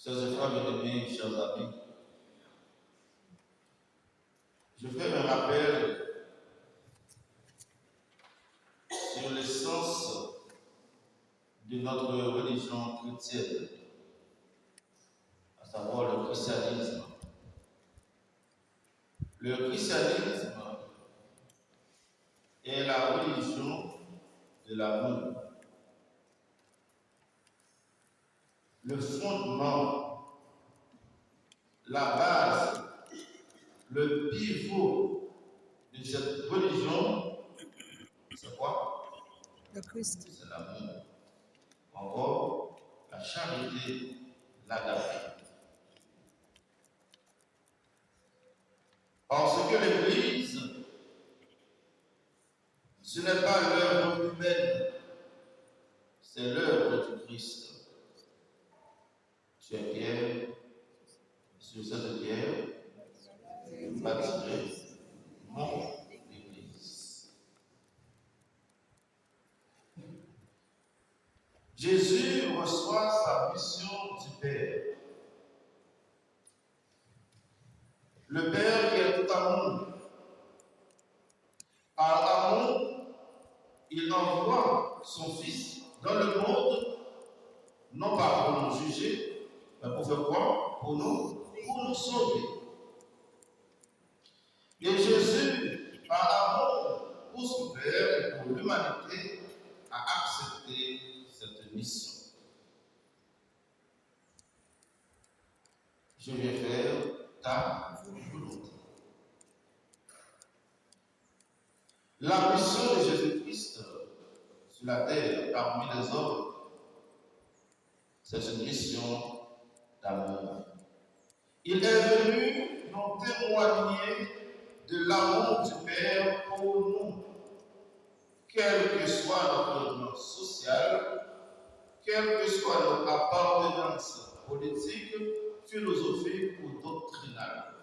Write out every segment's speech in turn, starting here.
Chers frères bien-aimés, chers amis, je fais un rappel sur l'essence de notre religion chrétienne, à savoir le christianisme. Le christianisme est la religion de l'amour. Le fondement, la base, le pivot de cette religion, c'est quoi? Le Christ. C'est l'amour. Encore, la charité, l'agapé. Parce que l'Église, ce n'est pas l'œuvre humaine, c'est l'œuvre du Christ. Tu es Pierre, sur cette pierre, bâtirai mon Église. Jésus reçoit sa mission du Père. Le Père qui est tout amour. Par amour, il envoie son Fils dans le monde, non pas pour nous juger, mais pour faire quoi? Pour nous sauver. Et Jésus, par amour pour son Père et pour l'humanité, a accepté cette mission. Je vais faire ta volonté. La mission de Jésus-Christ sur la terre parmi les hommes, c'est une mission d'amour. Il est venu nous témoigner de l'amour du Père pour nous, quelle que soit notre rang social, quelle que soit notre appartenance politique, philosophique ou doctrinale.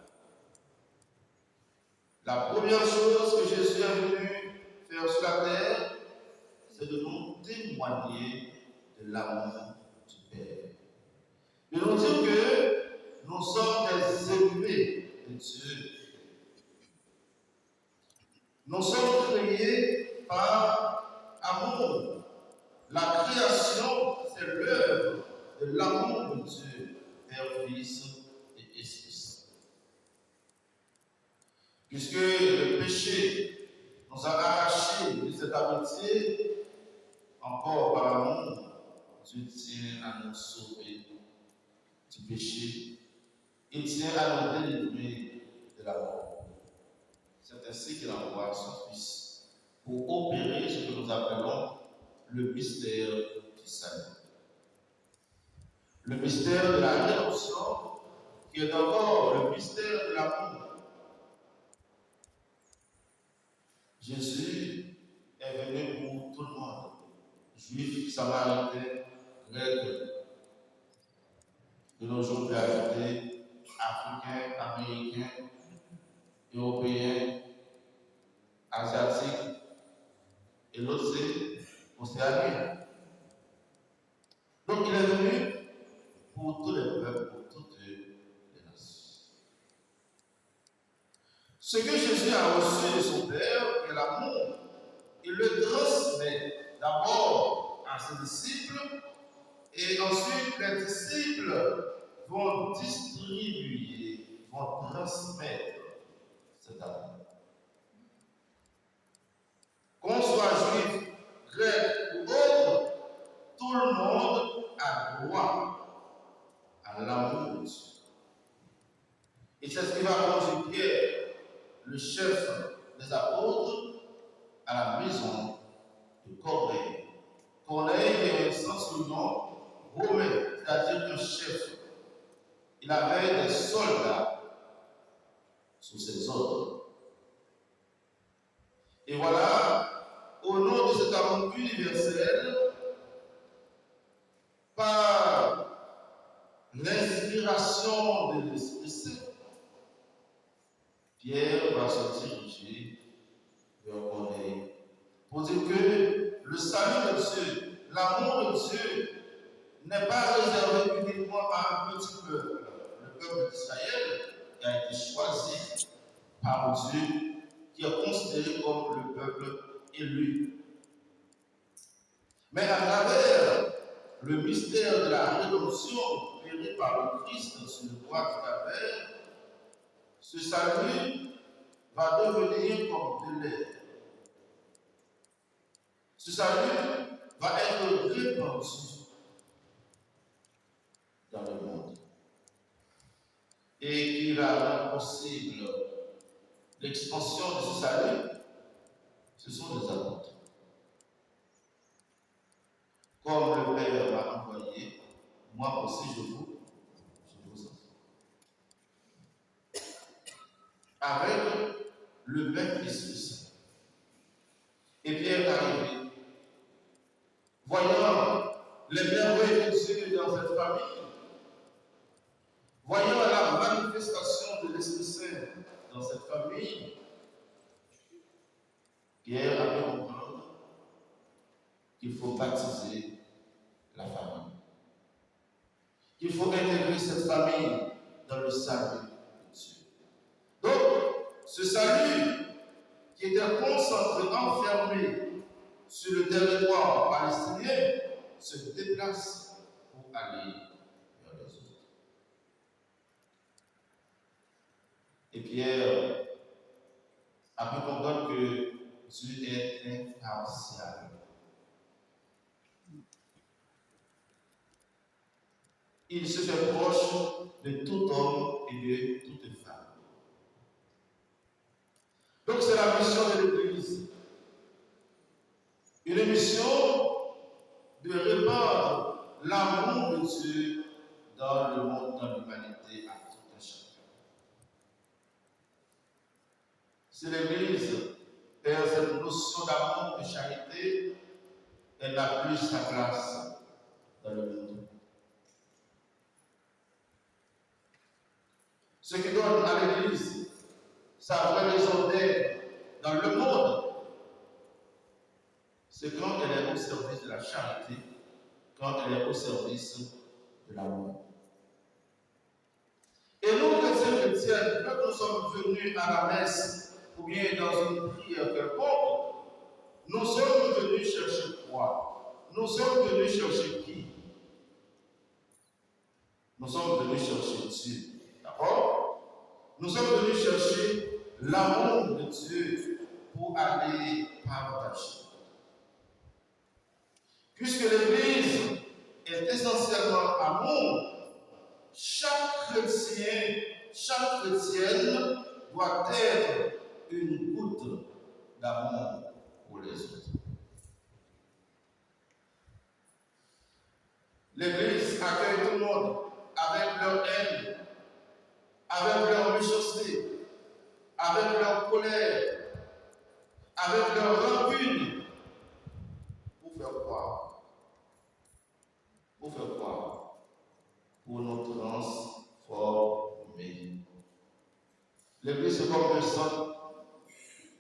La première chose que Jésus est venu faire sur la terre, c'est de nous témoigner de l'amour du Père. De nous dire que nous sommes des aimés de Dieu. Nous sommes créés par amour. La création, c'est l'œuvre de l'amour de Dieu, Père, Fils et Esprit Saint. Puisque le péché nous a arrachés de cette amitié, encore par amour, Dieu tient à nous sauver du péché. Il tient à nous délivrer de la mort. C'est ainsi qu'il envoie son Fils pour opérer ce que nous appelons le mystère du salut. Le mystère de la rédemption, qui est encore le mystère de l'amour. Jésus est venu pour tout le monde, juifs, samaritains, grecs, de nos jours peut ajouter africains, américains, européens, asiatiques, et l'autre c'est océanien. Donc il est venu pour tous les peuples, pour toutes les nations. Ce que Jésus a reçu de son Père, qui est l'amour, il le transmet d'abord à ses disciples, et ensuite les disciples vont distribuer, vont transmettre cet amour. Qu'on soit juif, grec ou autre, tout le monde a droit à l'amour de Dieu. Et c'est ce qui va conduire Pierre, le chef des apôtres, à la maison de Corneille. Corneille est un centurion romain, c'est-à-dire un chef. Il avait des soldats sous ses ordres. Et voilà, au nom de cet amour universel, par l'inspiration de l'Esprit Saint, Pierre va se diriger vers Corneille pour dire que le salut de Dieu, l'amour de Dieu n'est pas réservé uniquement à un petit peuple. Le peuple d'Israël qui a été choisi par Dieu, qui est considéré comme le peuple élu. Mais à travers le mystère de la rédemption opéré par le Christ sur le bois du Calvaire, ce salut va devenir comme de l'air. Ce salut va être répandu dans le monde et qui va rendre possible l'expansion de ce salut. Ce sont les apôtres. Comme le Père m'a envoyé, moi aussi je vous envoie. Avec le même Esprit. Et Pierre est arrivé, voyant les merveilles de Dieu dans cette famille, voyant la manifestation de l'Esprit Saint dans cette famille, Pierre a pu comprendre qu'il faut baptiser la famille, qu'il faut intégrer cette famille dans le salut de Dieu. Donc, ce salut qui était concentré, enfermé sur le territoire palestinien, se déplace pour aller vers les autres. Et Pierre a pu comprendre que Dieu est impartial. Il se fait proche de tout homme et de toute femme. Donc c'est la mission de l'Église. Une mission de répandre l'amour de Dieu dans le monde, dans l'humanité, à tout un chacun. Si l'Église perd cette notion d'amour, de charité, elle n'a plus sa place dans le monde. Ce qui donne à l'Église sa vraie raison d'être dans le monde, c'est quand elle est au service de la charité, quand elle est au service de l'amour. Et nous, chrétiens, quand nous sommes venus à la messe, ou bien dans une prière quelconque, nous sommes venus chercher quoi? Nous sommes venus chercher qui? Nous sommes venus chercher Dieu. D'accord? Nous sommes venus chercher l'amour de Dieu pour aller partager. Puisque l'Église est essentiellement amour, chaque chrétien, chaque chrétienne doit être une goutte d'amour pour les autres. L'Église accueille tout le monde avec leur haine, avec leur méchanceté, avec leur colère, avec leur rancune. Pour faire quoi? Pour faire quoi? Pour nous transformer. L'Église, c'est comme un centre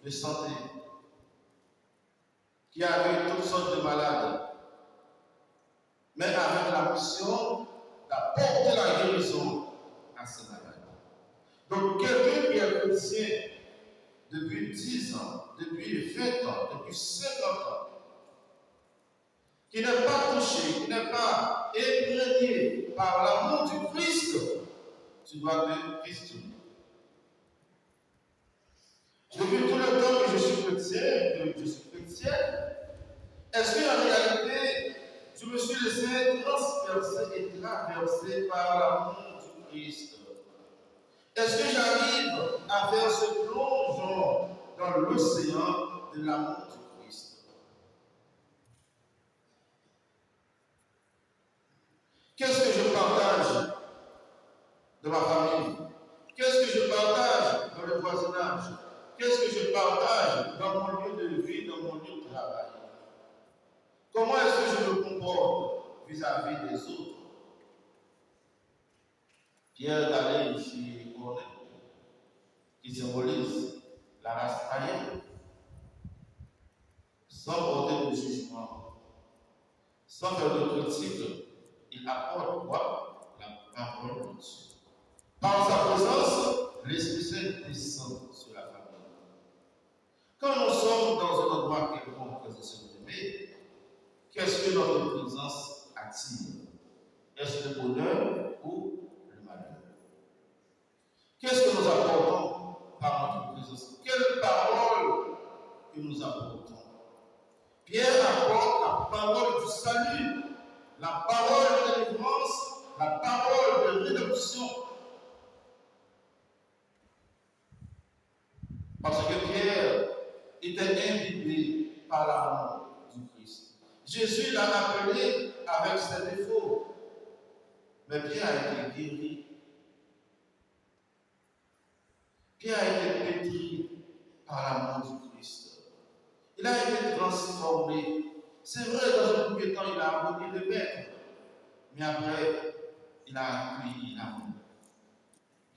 de santé qui accueille toutes sortes de malades, mais avec la mission d'apporter la guérison à ces malades. Donc, quelqu'un qui est chrétien depuis 10 ans, depuis 20 ans, depuis 50 ans, qui n'est pas touché, qui n'est pas imprégné par l'amour du Christ, tu dois te questionner. Depuis tout le temps que je suis chrétien, que je suis chrétienne, est-ce qu'en réalité, je me suis laissé transpercer et traverser par l'amour du Christ? Est-ce que j'arrive à faire ce plongeon dans l'océan de l'amour du Christ? Qu'est-ce que je partage de ma famille? Qu'est-ce que je partage dans le voisinage? Qu'est-ce que je partage dans mon lieu de vie, dans mon lieu de travail? Comment est-ce que je me comporte vis-à-vis des autres? Pierre d'aller chez Corneille, qui symbolise la race aérienne, sans porter de jugement, sans faire de critique, Il apporte quoi? La parole de Dieu. Par sa présence, l'Esprit Saint descend sur la famille. Quand nous sommes dans un endroit quelconque, frères et sœurs bien-aimés, qu'est-ce que notre présence attire? Est-ce le bonheur ou le malheur? Qu'est-ce que nous apportons par notre présence? Quelle parole que nous apportons? Pierre apporte la parole du salut, la parole de délivrance, la parole de rédemption. Parce que Pierre était imbibé par l'amour du Christ. Jésus l'a appelé avec ses défauts, mais Pierre a été guéri. Pierre a été pétri par l'amour du Christ. Il a été transformé. C'est vrai, dans un premier temps, il a abandonné le maître, mais après, il a accueilli l'amour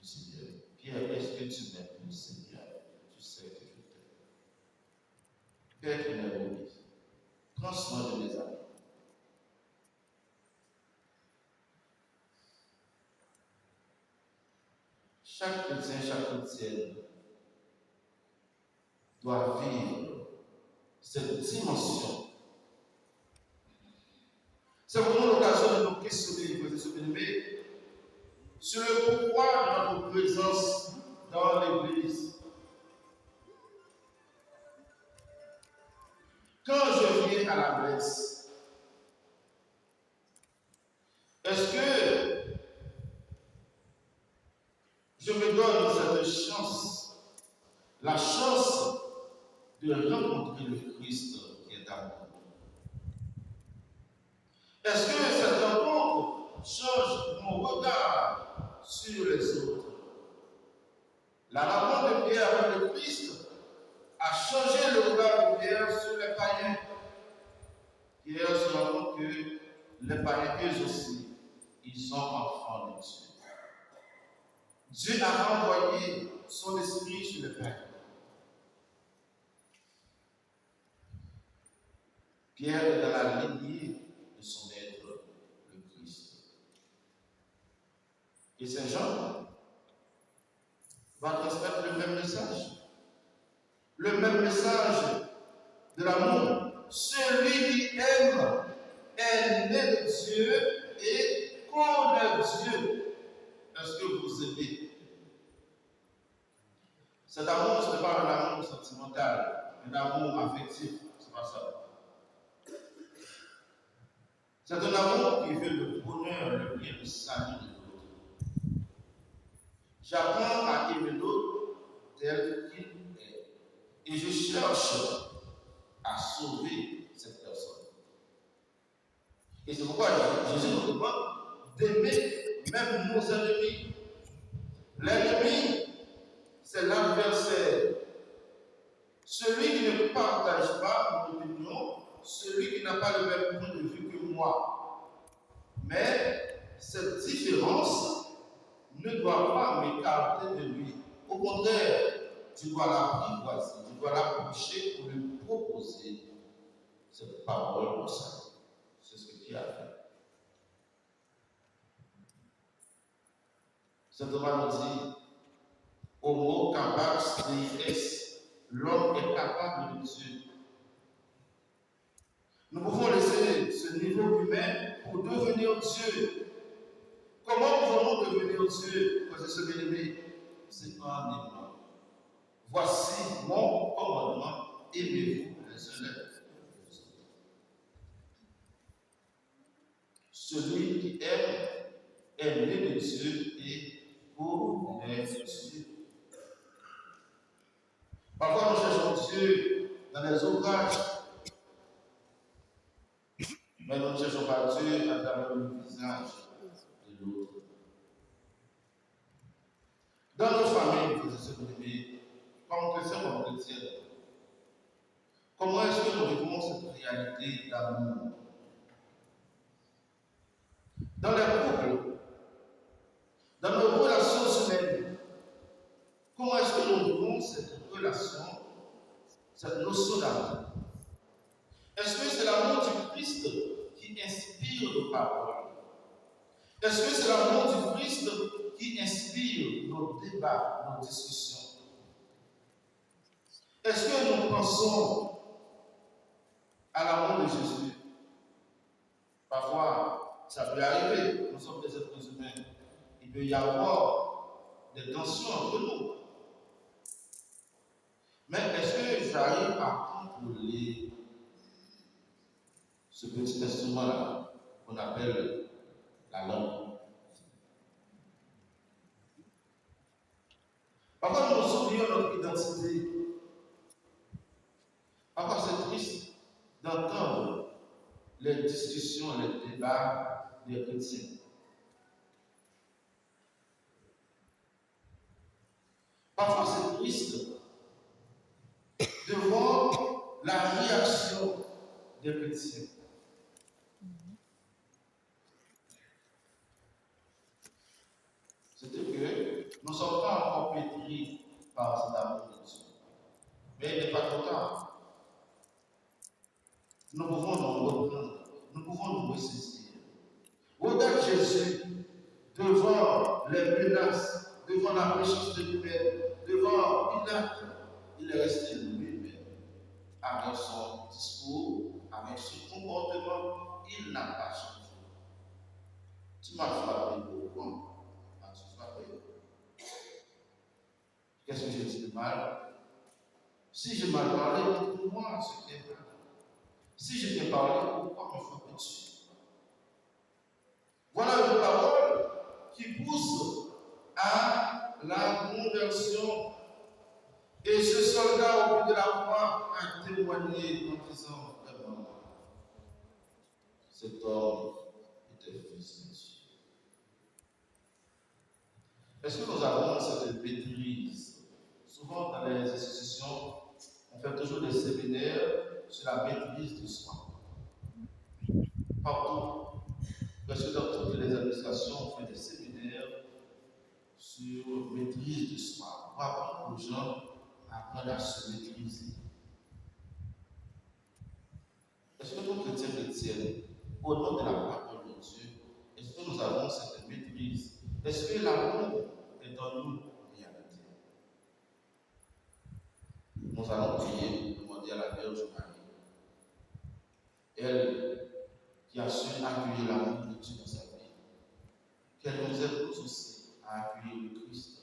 du Seigneur. Pierre, est-ce que tu m'aimes, le Seigneur? Tu sais que je t'aime. Père qui m'aime, prends soin de mes amis. Chaque chrétien, chaque chrétienne doit vivre cette dimension. C'est vraiment l'occasion de nous questionner, frères et sœurs bien-aimés, sur le pourquoi de notre présence dans l'Église. Quand je viens à la messe, est-ce que je me donne cette chance, la chance de rencontrer le Christ qui est à moi? Est-ce que cette rencontre change mon regard sur les autres? La rencontre de Pierre avec le Christ a changé le regard de Pierre sur les païens. Pierre se rend compte que les païens, eux aussi, ils sont enfants de Dieu. Dieu a envoyé son esprit sur les païens. Pierre est dans la lignée de son maître, le Christ. Et Saint Jean va transmettre le même message. Le même message de l'amour. Celui qui aime est né de Dieu et connaît Dieu. Est-ce que vous aimez? Cet amour, ce n'est pas un amour sentimental, un amour affectif. C'est pas ça. C'est un amour qui veut le bonheur, le bien, le salut de l'autre. J'apprends à aimer l'autre tel qu'il est. Et je cherche à sauver cette personne. Et c'est pourquoi Jésus nous demande d'aimer même nos ennemis. L'ennemi, c'est l'adversaire. Celui qui ne partage pas mon opinion, celui qui n'a pas le même point de vue que moi. Mais cette différence ne doit pas m'écarter de lui. Au contraire, tu dois l'apprivoiser, tu dois l'approcher pour lui proposer cette parole de salut. C'est ce que Pierre a fait. Saint Thomas nous dit, homo capax deis, l'homme est capable de Dieu. Nous pouvons laisser ce niveau humain pour devenir Dieu. Comment pouvons-nous devenir Dieu, frères et sœurs bien-aimés? C'est en aimant. Voici mon commandement, aimez-vous les uns les autres. Celui qui aime est né de Dieu et connaît Dieu. Parfois nous cherchons Dieu dans les ouvrages, mais nous ne cherchons pas Dieu à travers le visage de l'autre. Dans nos familles, frères et sœurs bien-aimés, comme chrétiens, comme chrétiennes, comment est-ce que nous vivons cette réalité d'amour? Dans les couples, dans nos relations humaines, comment est-ce que nous vivons cette relation, cette notion d'amour? Est-ce que c'est l'amour du Christ qui inspire nos paroles? Est-ce que c'est l'amour du Christ qui inspire nos débats, nos discussions? Est-ce que nous pensons à l'amour de Jésus? Parfois, ça peut arriver, nous sommes des êtres humains. Il peut y avoir des tensions entre nous. Mais est-ce que j'arrive à contrôler ce petit instrument-là qu'on appelle la langue? Parfois, nous oublions notre identité. Parfois, c'est triste d'entendre les discussions, les débats des chrétiens. Parfois, c'est triste de voir la réaction des chrétiens. C'est-à-dire que nous ne sommes pas encore pétris par cet amour de Dieu. Mais il n'est pas trop tard. Nous pouvons nous reprendre, nous pouvons nous ressaisir. Regarde Jésus devant les menaces, devant la méchanceté humaine, devant Pilate. Il est resté lui-même avec son discours, avec son comportement. Il n'a pas changé. Tu m'as frappé pourquoi? M'as-tu frappé? Qu'est-ce que j'ai dit de mal? Si je m'ai parlé, pour moi, ce qui est mal. Si je t'ai parlé, pourquoi me frappes-tu? Voilà une parole qui pousse à la conversion. Et ce soldat au bout de la croix a témoigné en disant vraiment, cet homme était fils de Dieu. Est-ce que nous avons cette maîtrise? Souvent dans les institutions, on fait toujours des séminaires sur la maîtrise de soi. Partout. Parce que dans toutes les administrations, on fait des séminaires sur maîtrise de soi. Pour apprendre aux gens à apprendre à se maîtriser. Est-ce que nous, chrétiens, au nom de la parole de Dieu, est-ce que nous avons cette maîtrise? Est-ce que l'amour est en nous en réalité? Nous allons prier, demander à la Vierge Marie. Elle qui a su accueillir l'amour de Dieu dans sa vie, qu'elle nous aide tous aussi à accueillir le Christ.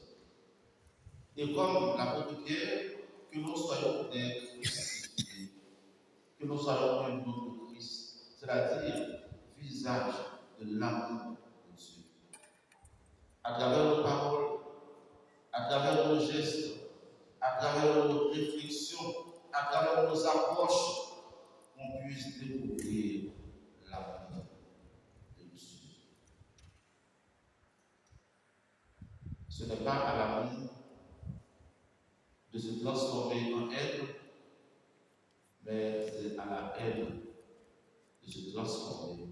Et comme l'apôtre Pierre, que nous soyons des crucifiés, que nous soyons un autre Christ, c'est-à-dire visage de l'amour de Dieu. À travers nos paroles, à travers nos gestes, à travers nos réflexions, à travers nos approches, qu'on puisse découvrir l'amour de Dieu. Ce n'est pas à l'amour de se transformer en haine, mais c'est à la haine de se transformer